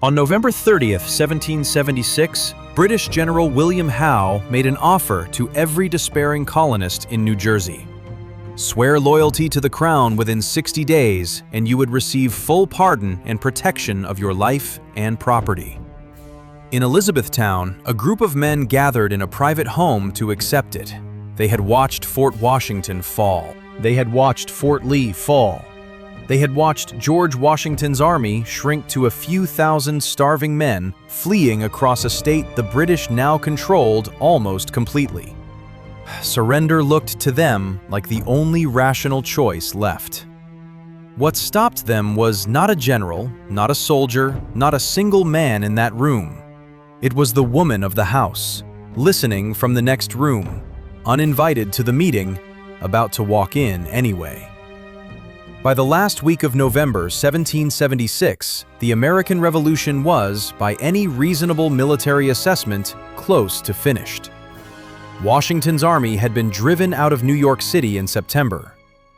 On November 30th, 1776, British General William Howe made an offer to every despairing colonist in New Jersey. Swear loyalty to the crown within 60 days, and you would receive full pardon and protection of your life and property. In Elizabethtown, a group of men gathered in a private home to accept it. They had watched Fort Washington fall. They had watched Fort Lee fall. They had watched George Washington's army shrink to a few thousand starving men fleeing across a state the British now controlled almost completely. Surrender looked to them like the only rational choice left. What stopped them was not a general, not a soldier, not a single man in that room. It was the woman of the house, listening from the next room, uninvited to the meeting, about to walk in anyway. By the last week of November 1776, the American Revolution was, by any reasonable military assessment, close to finished. Washington's army had been driven out of New York City in September.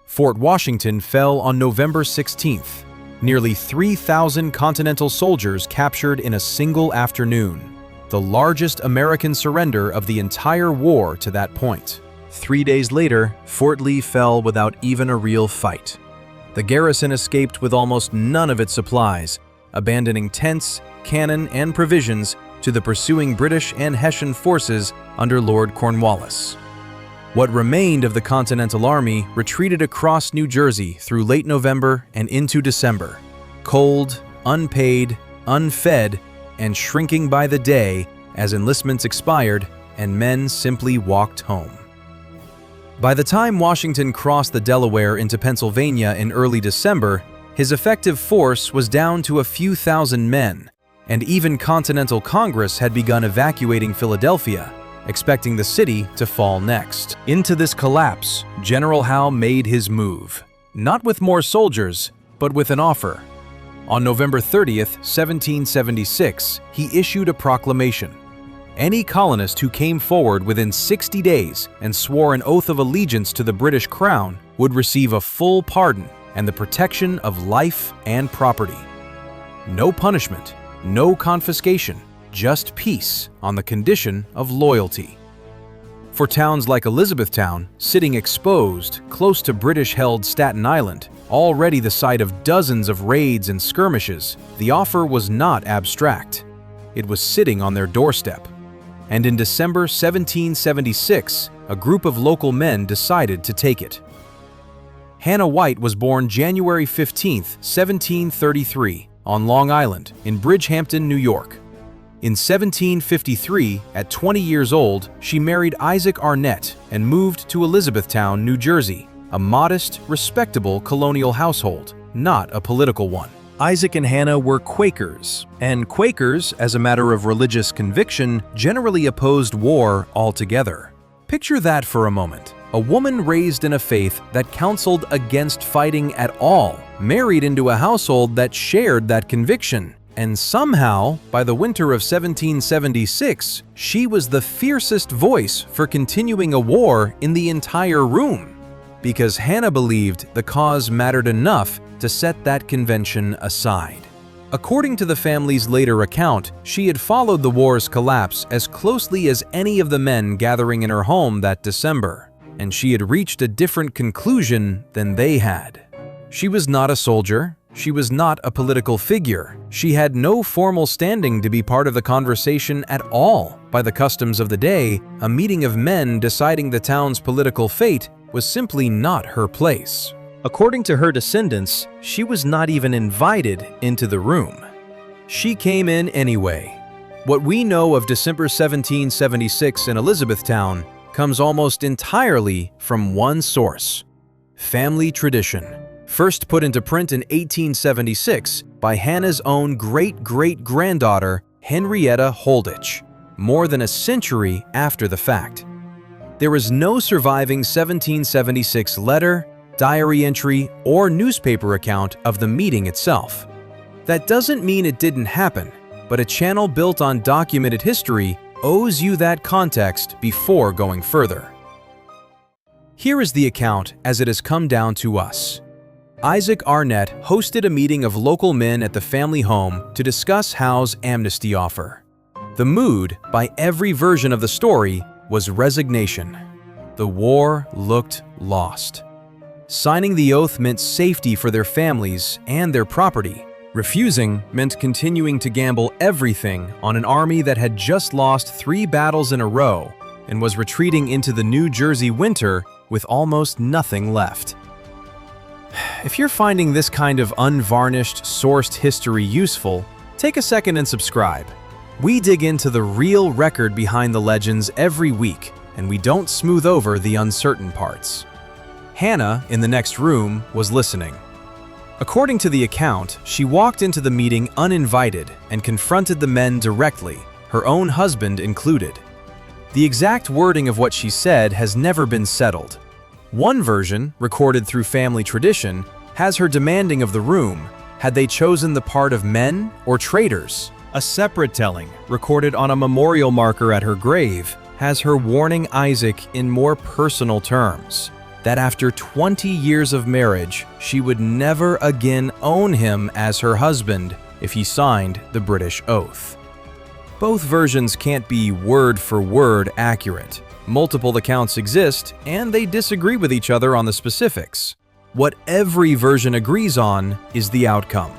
Fort Washington fell on November 16th, nearly 3,000 Continental soldiers captured in a single afternoon, the largest American surrender of the entire war to that point. 3 days later, Fort Lee fell without even a real fight. The garrison escaped with almost none of its supplies, abandoning tents, cannon, and provisions to the pursuing British and Hessian forces under Lord Cornwallis. What remained of the Continental Army retreated across New Jersey through late November and into December, cold, unpaid, unfed, and shrinking by the day as enlistments expired and men simply walked home. By the time Washington crossed the Delaware into Pennsylvania in early December, his effective force was down to a few thousand men, and even Continental Congress had begun evacuating Philadelphia, expecting the city to fall next. Into this collapse, General Howe made his move, not with more soldiers, but with an offer. On November 30th, 1776, he issued a proclamation. Any colonist who came forward within 60 days and swore an oath of allegiance to the British Crown would receive a full pardon and the protection of life and property. No punishment, no confiscation, just peace on the condition of loyalty. For towns like Elizabethtown, sitting exposed, close to British-held Staten Island, already the site of dozens of raids and skirmishes, the offer was not abstract. It was sitting on their doorstep. And in December 1776, a group of local men decided to take it. Hannah White was born January 15, 1733, on Long Island, in Bridgehampton, New York. In 1753, at 20 years old, she married Isaac Arnett and moved to Elizabethtown, New Jersey, a modest, respectable colonial household, not a political one. Isaac and Hannah were Quakers, and Quakers, as a matter of religious conviction, generally opposed war altogether. Picture that for a moment. A woman raised in a faith that counseled against fighting at all, married into a household that shared that conviction, and somehow, by the winter of 1776, she was the fiercest voice for continuing a war in the entire room, because Hannah believed the cause mattered enough to set that convention aside. According to the family's later account, she had followed the war's collapse as closely as any of the men gathering in her home that December, and she had reached a different conclusion than they had. She was not a soldier. She was not a political figure. She had no formal standing to be part of the conversation at all. By the customs of the day, a meeting of men deciding the town's political fate was simply not her place. According to her descendants, she was not even invited into the room. She came in anyway. What we know of December 1776 in Elizabethtown comes almost entirely from one source: family tradition, first put into print in 1876 by Hannah's own great-great-granddaughter, Henrietta Holditch, more than a century after the fact. There is no surviving 1776 letter, diary entry, or newspaper account of the meeting itself. That doesn't mean it didn't happen, but a channel built on documented history owes you that context before going further. Here is the account as it has come down to us. Isaac Arnett hosted a meeting of local men at the family home to discuss Howe's amnesty offer. The mood, by every version of the story, was resignation. The war looked lost. Signing the oath meant safety for their families and their property. Refusing meant continuing to gamble everything on an army that had just lost 3 battles in a row and was retreating into the New Jersey winter with almost nothing left. If you're finding this kind of unvarnished, sourced history useful, take a second and subscribe. We dig into the real record behind the legends every week, and we don't smooth over the uncertain parts. Hannah, in the next room, was listening. According to the account, she walked into the meeting uninvited and confronted the men directly, her own husband included. The exact wording of what she said has never been settled. One version, recorded through family tradition, has her demanding of the room, had they chosen the part of men or traitors. A separate telling, recorded on a memorial marker at her grave, has her warning Isaac in more personal terms, that after 20 years of marriage, she would never again own him as her husband if he signed the British oath. Both versions can't be word for word accurate. Multiple accounts exist, and they disagree with each other on the specifics. What every version agrees on is the outcome.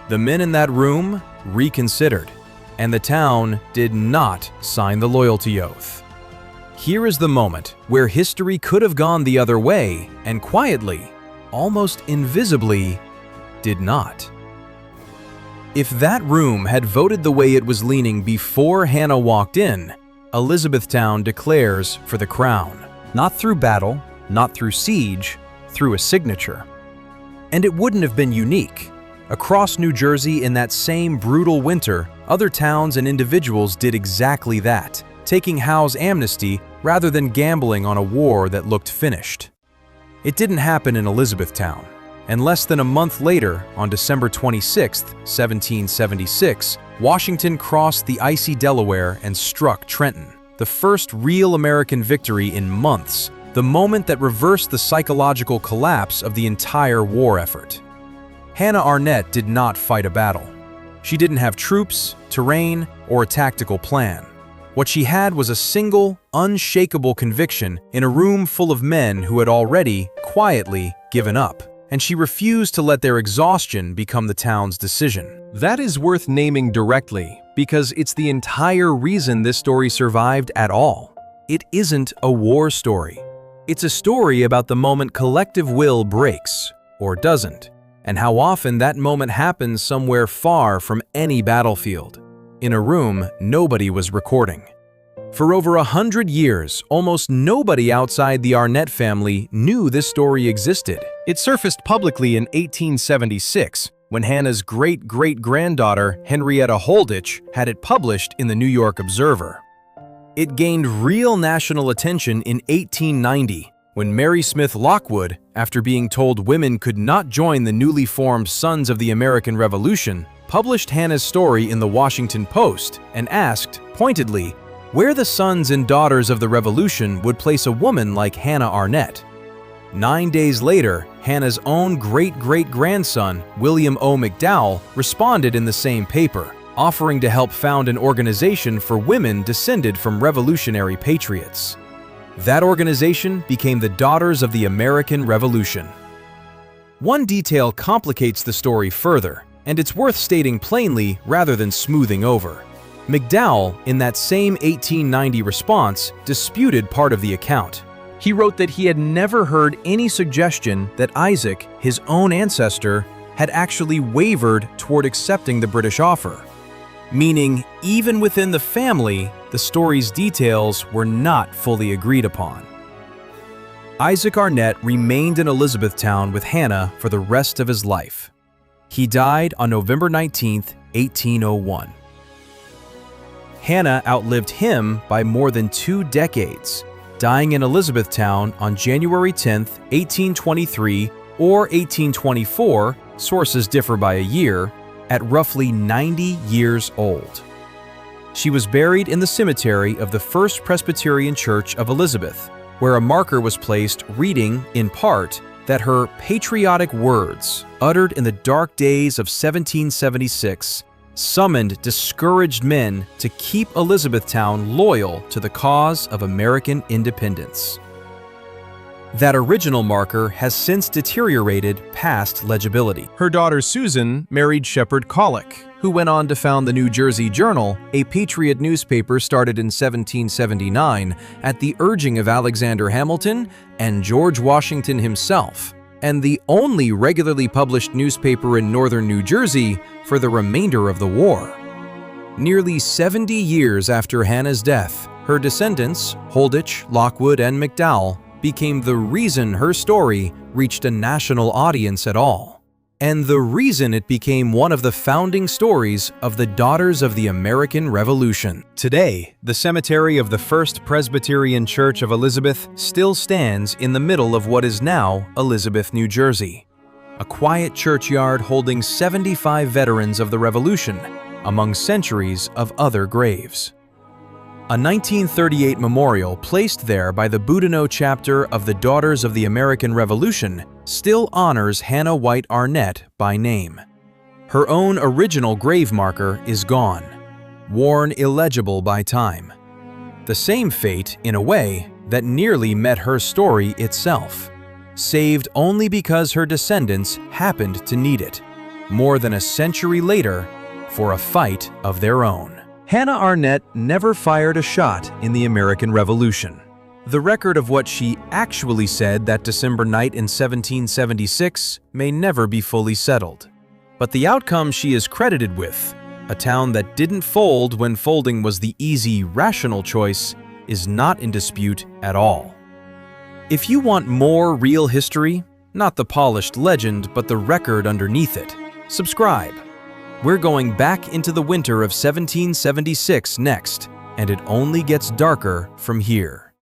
The men in that room reconsidered, and the town did not sign the loyalty oath. Here is the moment where history could have gone the other way, and quietly, almost invisibly, did not. If that room had voted the way it was leaning before Hannah walked in, Elizabethtown declares for the crown. Not through battle, not through siege, through a signature. And it wouldn't have been unique. Across New Jersey in that same brutal winter, other towns and individuals did exactly that, taking Howe's amnesty rather than gambling on a war that looked finished. It didn't happen in Elizabethtown, and less than a month later, on December 26, 1776, Washington crossed the icy Delaware and struck Trenton, the first real American victory in months, the moment that reversed the psychological collapse of the entire war effort. Hannah Arnett did not fight a battle. She didn't have troops, terrain, or a tactical plan. What she had was a single, unshakable conviction in a room full of men who had already, quietly, given up, and she refused to let their exhaustion become the town's decision. That is worth naming directly, because it's the entire reason this story survived at all. It isn't a war story. It's a story about the moment collective will breaks, or doesn't, and how often that moment happens somewhere far from any battlefield, in a room nobody was recording. For over 100 years, almost nobody outside the Arnett family knew this story existed. It surfaced publicly in 1876, when Hannah's great-great-granddaughter, Henrietta Holditch, had it published in the New York Observer. It gained real national attention in 1890, when Mary Smith Lockwood, after being told women could not join the newly formed Sons of the American Revolution, published Hannah's story in the Washington Post and asked, pointedly, where the sons and daughters of the Revolution would place a woman like Hannah Arnett. 9 days later, Hannah's own great-great-grandson, William O. McDowell, responded in the same paper, offering to help found an organization for women descended from revolutionary patriots. That organization became the Daughters of the American Revolution. One detail complicates the story further, and it's worth stating plainly rather than smoothing over. McDowell, in that same 1890 response, disputed part of the account. He wrote that he had never heard any suggestion that Isaac, his own ancestor, had actually wavered toward accepting the British offer. Meaning, even within the family, the story's details were not fully agreed upon. Isaac Arnett remained in Elizabethtown with Hannah for the rest of his life. He died on November 19, 1801. Hannah outlived him by more than 2 decades, dying in Elizabethtown on January 10, 1823 or 1824, sources differ by a year, at roughly 90 years old. She was buried in the cemetery of the First Presbyterian Church of Elizabeth, where a marker was placed reading, in part, that her patriotic words, uttered in the dark days of 1776, summoned discouraged men to keep Elizabethtown loyal to the cause of American independence. That original marker has since deteriorated past legibility. Her daughter Susan married Shepherd Collick, who went on to found the New Jersey Journal, a patriot newspaper started in 1779 at the urging of Alexander Hamilton and George Washington himself, and the only regularly published newspaper in northern New Jersey for the remainder of the war. Nearly 70 years after Hannah's death, her descendants, Holditch, Lockwood, and McDowell, became the reason her story reached a national audience at all, and the reason it became one of the founding stories of the Daughters of the American Revolution. Today, the cemetery of the First Presbyterian Church of Elizabeth still stands in the middle of what is now Elizabeth, New Jersey, a quiet churchyard holding 75 veterans of the Revolution, among centuries of other graves. A 1938 memorial placed there by the Boudinot chapter of the Daughters of the American Revolution still honors Hannah White Arnett by name. Her own original grave marker is gone, worn illegible by time. The same fate, in a way, that nearly met her story itself, saved only because her descendants happened to need it, more than a century later, for a fight of their own. Hannah Arnett never fired a shot in the American Revolution. The record of what she actually said that December night in 1776 may never be fully settled. But the outcome she is credited with, a town that didn't fold when folding was the easy, rational choice, is not in dispute at all. If you want more real history, not the polished legend but the record underneath it, subscribe. We're going back into the winter of 1776 next, and it only gets darker from here.